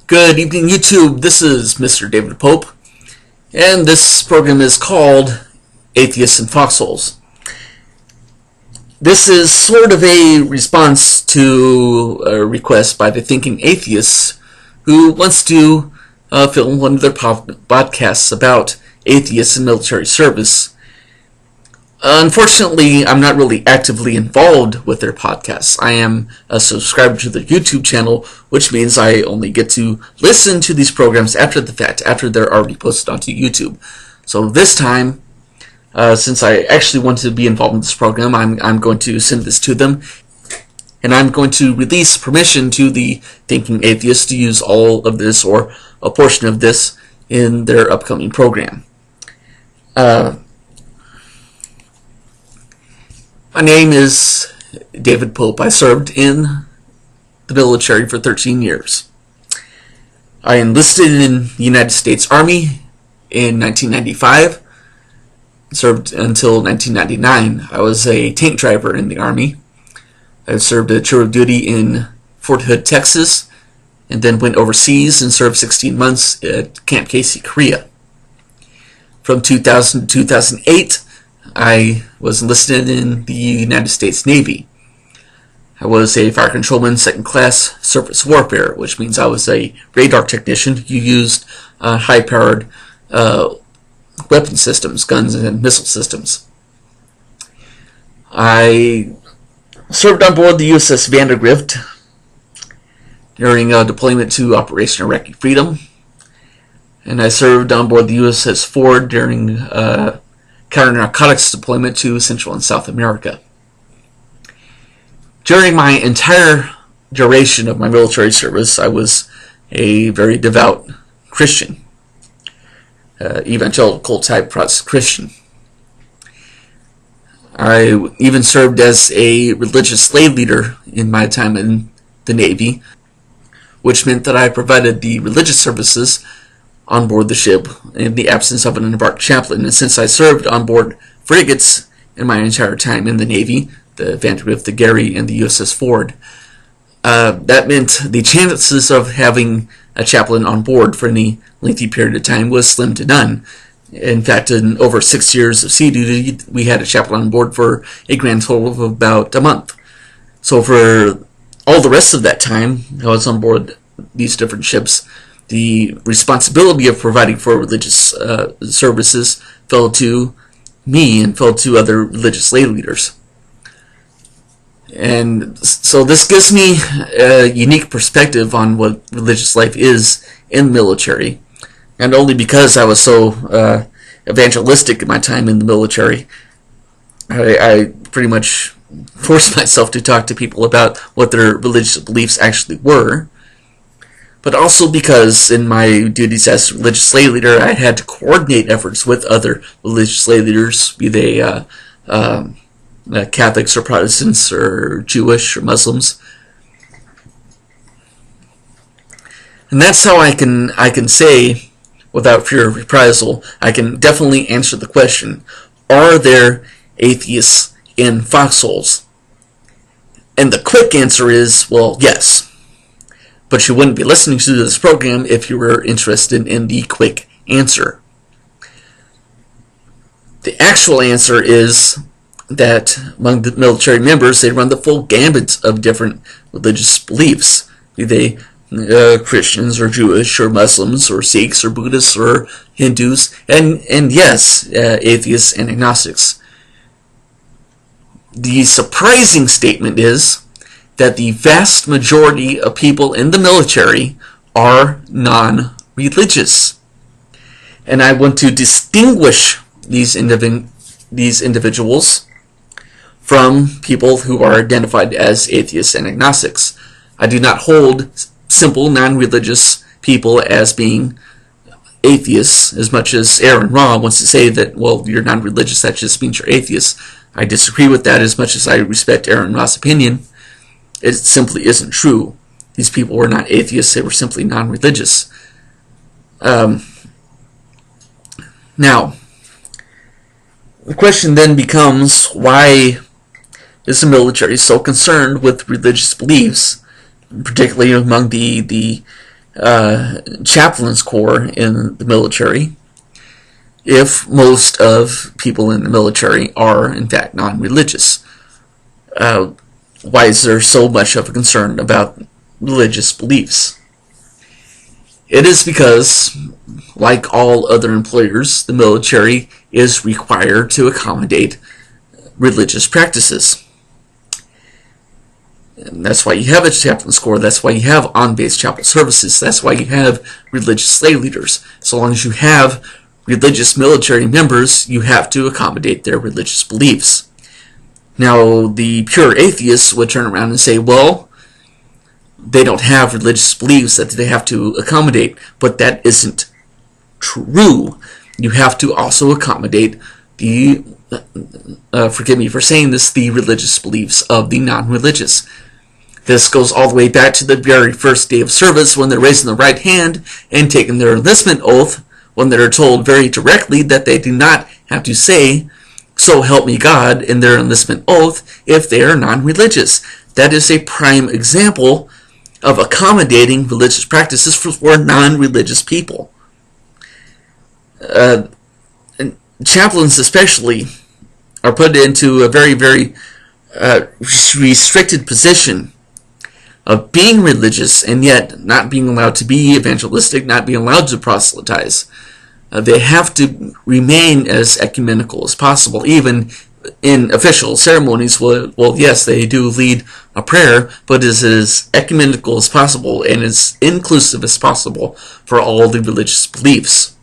Good evening, YouTube. This is Mr. David Pope, and this program is called Atheists and Foxholes. This is sort of a response to a request by the Thinking Atheists, who wants to film one of their podcasts about atheists and military service. Unfortunately, I'm not really actively involved with their podcasts. I am a subscriber to their YouTube channel, which means I only get to listen to these programs after the fact, after they're already posted onto YouTube. So this time, since I actually want to be involved in this program, I'm going to send this to them, and I'm going to release permission to the Thinking Atheists to use all of this or a portion of this in their upcoming program. My name is David Pope. I served in the military for 13 years. I enlisted in the United States Army in 1995. Served until 1999. I was a tank driver in the Army. I served a tour of duty in Fort Hood, Texas, and then went overseas and served 16 months at Camp Casey, Korea. From 2000 to 2008, I was enlisted in the United States Navy. I was a fire controlman, second class surface warfare, which means I was a radar technician who used high-powered weapon systems, guns and missile systems. I served on board the USS Vandergrift during deployment to Operation Iraqi Freedom, and I served on board the USS Ford during counter-narcotics deployment to Central and South America. During my entire duration of my military service, I was a very devout Christian, evangelical type Protestant Christian. I even served as a religious slave leader in my time in the Navy, which meant that I provided the religious services on board the ship in the absence of an embarked chaplain. And since I served on board frigates in my entire time in the Navy, the Vandergrift, the Gary, and the USS Ford, that meant the chances of having a chaplain on board for any lengthy period of time was slim to none. In fact, in over 6 years of sea duty, we had a chaplain on board for a grand total of about a month. So for all the rest of that time I was on board these different ships, the responsibility of providing for religious services fell to me and fell to other religious lay leaders. And so this gives me a unique perspective on what religious life is in the military. And only because I was so evangelistic in my time in the military, I pretty much forced myself to talk to people about what their religious beliefs actually were. But also because in my duties as religious lay leader, I had to coordinate efforts with other religious lay leaders, be they Catholics or Protestants or Jewish or Muslims. And that's how I can say, without fear of reprisal, I can definitely answer the question, are there atheists in foxholes? And the quick answer is, well, yes. But you wouldn't be listening to this program if you were interested in the quick answer. The actual answer is that among the military members, they run the full gambit of different religious beliefs, be they Christians or Jewish or Muslims or Sikhs or Buddhists or Hindus, and yes, atheists and agnostics. The surprising statement is that the vast majority of people in the military are non-religious. And I want to distinguish these individuals from people who are identified as atheists and agnostics. I do not hold simple non-religious people as being atheists, as much as Aaron Ra wants to say that, well, you're non-religious, that just means you're atheist. I disagree with that as much as I respect Aaron Ra's opinion. It simply isn't true. These people were not atheists, they were simply non-religious. Now, the question then becomes, why is the military so concerned with religious beliefs, particularly among the chaplain's corps in the military if most of people in the military are, in fact, non-religious? Why is there so much of a concern about religious beliefs? It is because, like all other employers, the military is required to accommodate religious practices. And that's why you have a chaplain's corps. That's why you have on-base chapel services. That's why you have religious slave leaders. So long as you have religious military members, you have to accommodate their religious beliefs. Now, the pure atheists would turn around and say, well, they don't have religious beliefs that they have to accommodate, but that isn't true. You have to also accommodate the, forgive me for saying this, the religious beliefs of the non-religious. This goes all the way back to the very first day of service when they're raising the right hand and taking their enlistment oath, when they're told very directly that they do not have to say, "So help me God," in their enlistment oath if they are non-religious. That is a prime example of accommodating religious practices for non-religious people. Chaplains especially are put into a very, very restricted position of being religious and yet not being allowed to be evangelistic, not being allowed to proselytize. They have to remain as ecumenical as possible, even in official ceremonies. Well, yes, they do lead a prayer, but is as ecumenical as possible and as inclusive as possible for all the religious beliefs.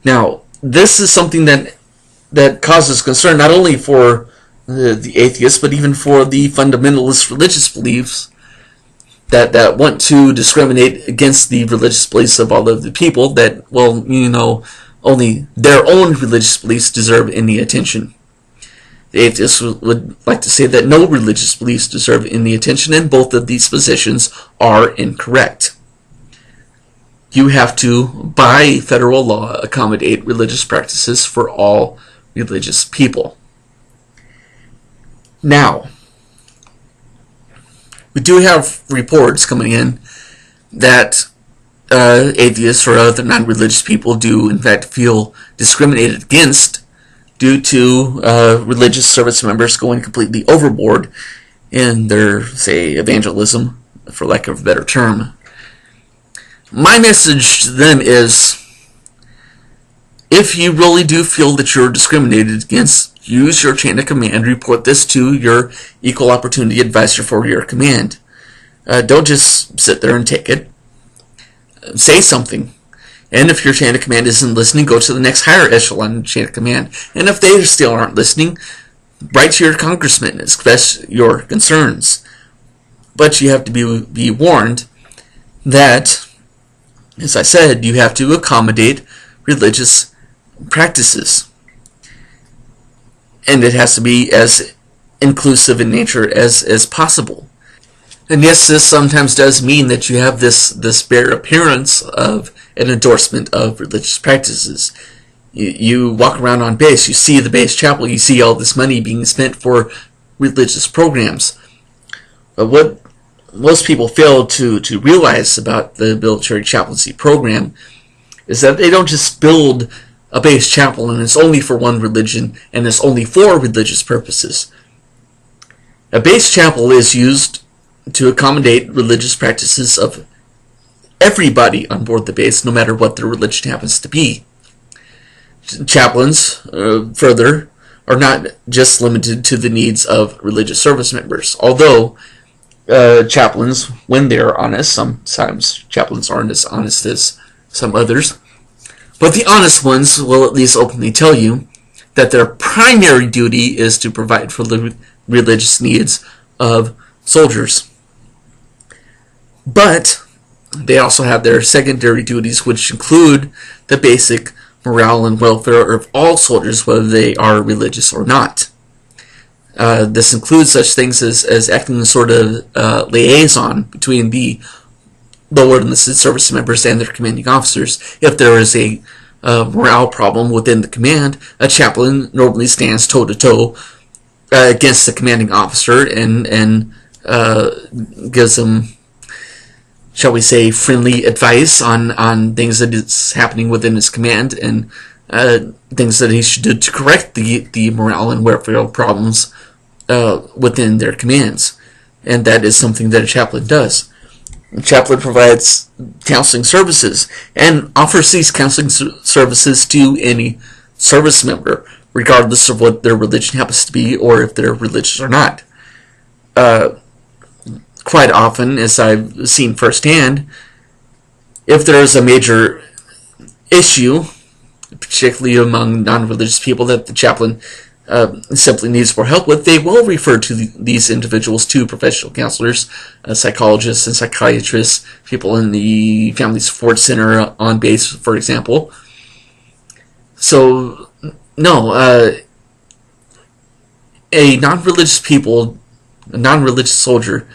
Now, this is something that causes concern not only for the atheists, but even for the fundamentalist religious beliefs that want to discriminate against the religious beliefs of all of the people, that, well, only their own religious beliefs deserve any attention. The atheists would like to say that no religious beliefs deserve any attention, and both of these positions are incorrect. You have to, by federal law, accommodate religious practices for all religious people. Now, we do have reports coming in that atheists or other non-religious people do, in fact, feel discriminated against due to religious service members going completely overboard in their, say, evangelism, for lack of a better term. My message to them is, if you really do feel that you're discriminated against, use your chain of command, report this to your equal opportunity advisor for your command. Don't just sit there and take it. Say something. And if your chain of command isn't listening, go to the next higher echelon chain of command. And if they still aren't listening, write to your congressman, express your concerns. But you have to be warned that, as I said, you have to accommodate religious practices. And it has to be as inclusive in nature as possible. And yes, this sometimes does mean that you have this bare appearance of an endorsement of religious practices. You walk around on base, you see the base chapel, you see all this money being spent for religious programs. But what most people fail to realize about the military chaplaincy program is that they don't just build a base chapel and it's only for one religion and it's only for religious purposes. A base chapel is used to accommodate religious practices of everybody on board the base, no matter what their religion happens to be. Chaplains, further, are not just limited to the needs of religious service members, although chaplains, when they are honest, sometimes chaplains aren't as honest as some others, but the honest ones will at least openly tell you that their primary duty is to provide for the religious needs of soldiers. But they also have their secondary duties, which include the basic morale and welfare of all soldiers, whether they are religious or not. This includes such things as acting as sort of liaison between the lower enlisted service members and their commanding officers. If there is a morale problem within the command, a chaplain normally stands toe-to-toe against the commanding officer and gives them shall we say, friendly advice on things that is happening within his command, and things that he should do to correct the morale and welfare problems within their commands. And that is something that a chaplain does. The chaplain provides counseling services and offers these counseling services to any service member, regardless of what their religion happens to be or if they're religious or not. Quite often, as I've seen firsthand, if there's a major issue, particularly among non-religious people, that the chaplain simply needs more help with, they will refer to these individuals to professional counselors, psychologists and psychiatrists, people in the Family Support Center on base, for example. So, no, a non-religious soldier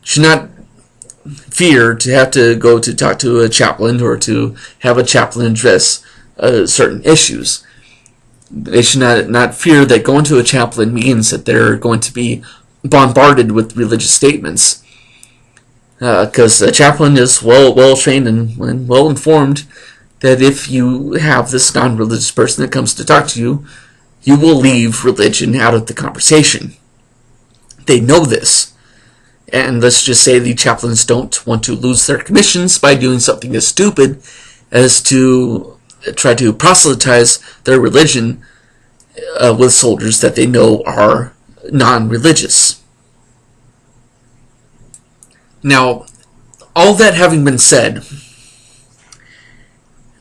should not fear to have to go to talk to a chaplain or to have a chaplain address certain issues. They should not fear that going to a chaplain means that they're going to be bombarded with religious statements. Because a chaplain is well trained and well informed that if you have this non-religious person that comes to talk to you, you will leave religion out of the conversation. They know this. And let's just say the chaplains don't want to lose their commissions by doing something as stupid as to try to proselytize their religion with soldiers that they know are non-religious. Now, all that having been said,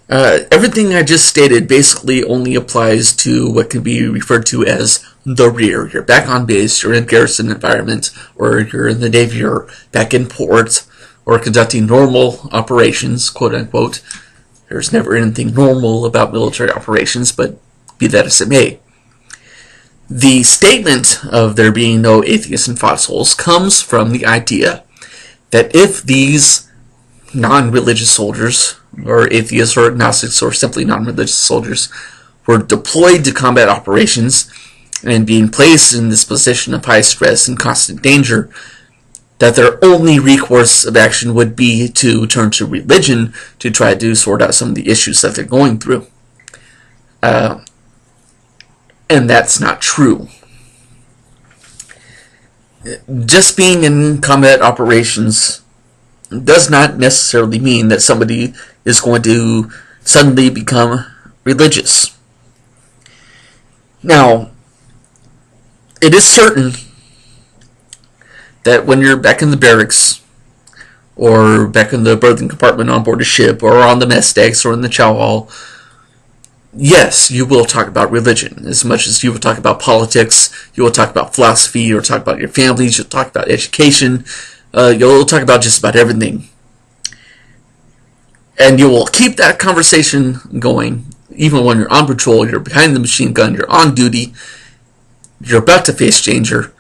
everything I just stated basically only applies to what can be referred to as the rear. You're back on base, you're in garrison environment, or you're in the Navy, you're back in port, or conducting normal operations, quote unquote. There's never anything normal about military operations, but be that as it may. The statement of there being no atheists in Foxholes comes from the idea that if these non-religious soldiers, or atheists or agnostics, or simply non-religious soldiers, were deployed to combat operations and being placed in this position of high stress and constant danger, that their only recourse of action would be to turn to religion to try to sort out some of the issues that they're going through. And that's not true. Just being in combat operations does not necessarily mean that somebody is going to suddenly become religious. Now, it is certain that when you're back in the barracks, or back in the berthing compartment on board a ship, or on the mess decks, or in the chow hall, yes, you will talk about religion, as much as you will talk about politics, you will talk about philosophy, you'll talk about your families, you'll talk about education, you'll talk about just about everything. And you will keep that conversation going, even when you're on patrol, you're behind the machine gun, you're on duty, you're about to face danger.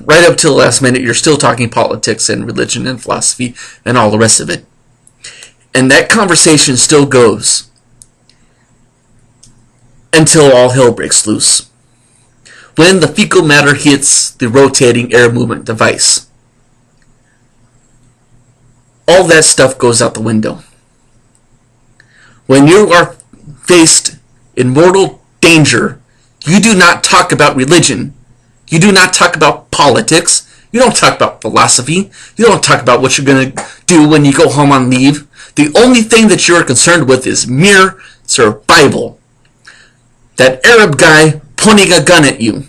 Right up till the last minute, you're still talking politics and religion and philosophy and all the rest of it. And that conversation still goes until all hell breaks loose. When the fecal matter hits the rotating air movement device, all that stuff goes out the window. When you are faced in mortal danger, you do not talk about religion. You do not talk about politics. You don't talk about philosophy. You don't talk about what you're going to do when you go home on leave. The only thing that you're concerned with is mere survival. That Arab guy pointing a gun at you.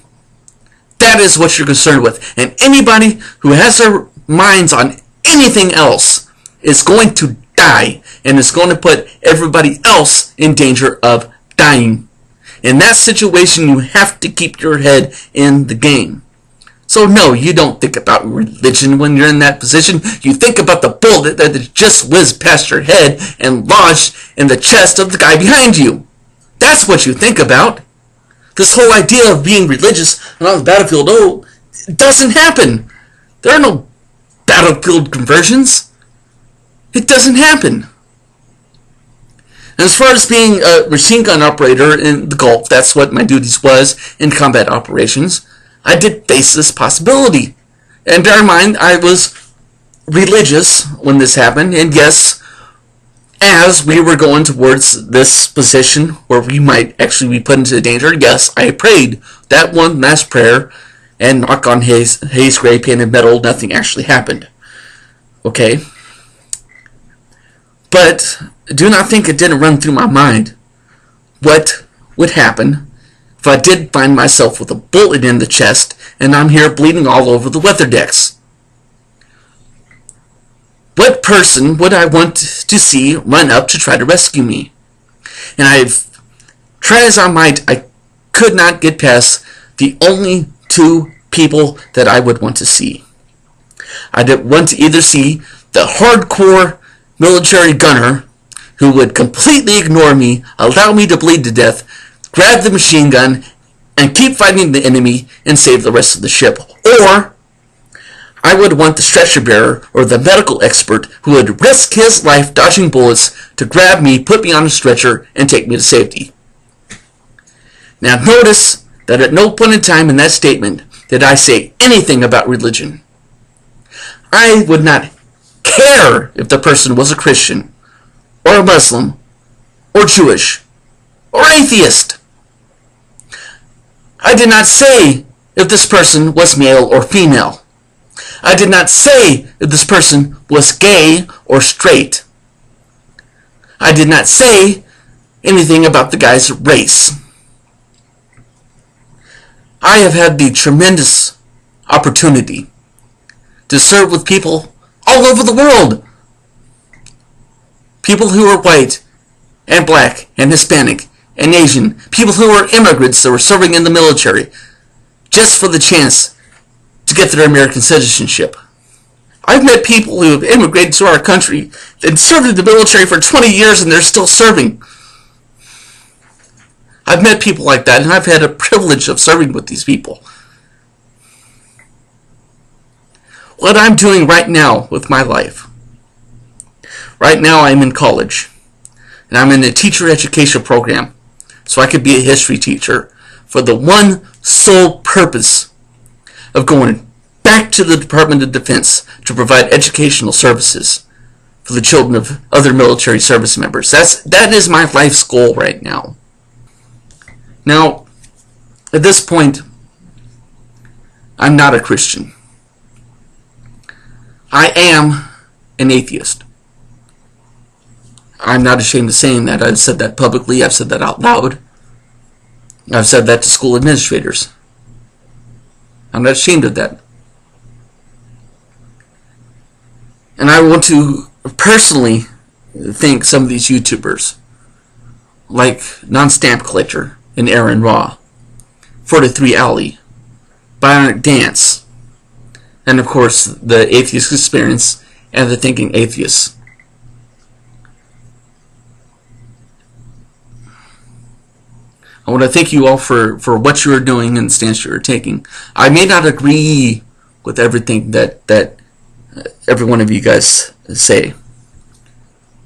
That is what you're concerned with. And anybody who has their minds on anything else is going to die, and is going to put everybody else in danger of dying. In that situation, you have to keep your head in the game. So no, you don't think about religion when you're in that position. You think about the bullet that just whizzed past your head and lodged in the chest of the guy behind you. That's what you think about. This whole idea of being religious and on the battlefield, oh, it doesn't happen. There are no battlefield conversions. It doesn't happen. And as far as being a machine gun operator in the Gulf, that's what my duties was in combat operations, I did face this possibility. And bear in mind, I was religious when this happened, and yes, as we were going towards this position where we might actually be put into danger, yes, I prayed that one last prayer, and knock on his gray painted metal, nothing actually happened. Okay? But do not think it didn't run through my mind what would happen if I did find myself with a bullet in the chest and I'm here bleeding all over the weather decks. What person would I want to see run up to try to rescue me? And I've tried as I might, I could not get past the only two people that I would want to see. I did want to either see the hardcore military gunner who would completely ignore me, allow me to bleed to death, grab the machine gun, and keep fighting the enemy and save the rest of the ship. Or I would want the stretcher bearer or the medical expert who would risk his life dodging bullets to grab me, put me on a stretcher, and take me to safety. Now notice that at no point in time in that statement did I say anything about religion. I would not care if the person was a Christian, or a Muslim, or Jewish, or atheist. I did not say if this person was male or female. I did not say if this person was gay or straight. I did not say anything about the guy's race. I have had the tremendous opportunity to serve with people all over the world. People who are white and black and Hispanic and Asian. People who are immigrants that were serving in the military just for the chance to get their American citizenship. I've met people who have immigrated to our country and served in the military for 20 years and they're still serving. I've met people like that, and I've had a privilege of serving with these people. What I'm doing right now with my life. Right now I'm in college, and I'm in a teacher education program, so I could be a history teacher for the one sole purpose of going back to the Department of Defense to provide educational services for the children of other military service members. That is my life's goal right now. Now, at this point, I'm not a Christian. I am an atheist. I'm not ashamed of saying that. I've said that publicly. I've said that out loud. I've said that to school administrators. I'm not ashamed of that. And I want to personally thank some of these YouTubers, like Non-Stamp Collector and Aaron Raw, 43 Alley, Bionic Dance, and of course the Atheist Experience and the Thinking Atheist. I want to thank you all for what you are doing and the stance you are taking. I may not agree with everything that every one of you guys say,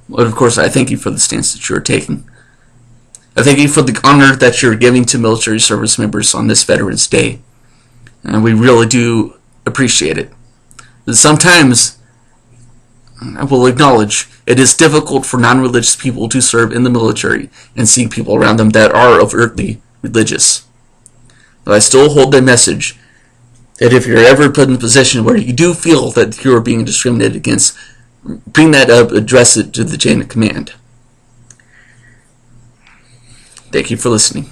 but of course I thank you for the stance that you are taking. I thank you for the honor that you're giving to military service members on this Veterans Day, and we really do appreciate it. Sometimes, I will acknowledge, it is difficult for non-religious people to serve in the military and see people around them that are overtly religious. But I still hold the message that if you're ever put in a position where you do feel that you are being discriminated against, bring that up, address it to the chain of command. Thank you for listening.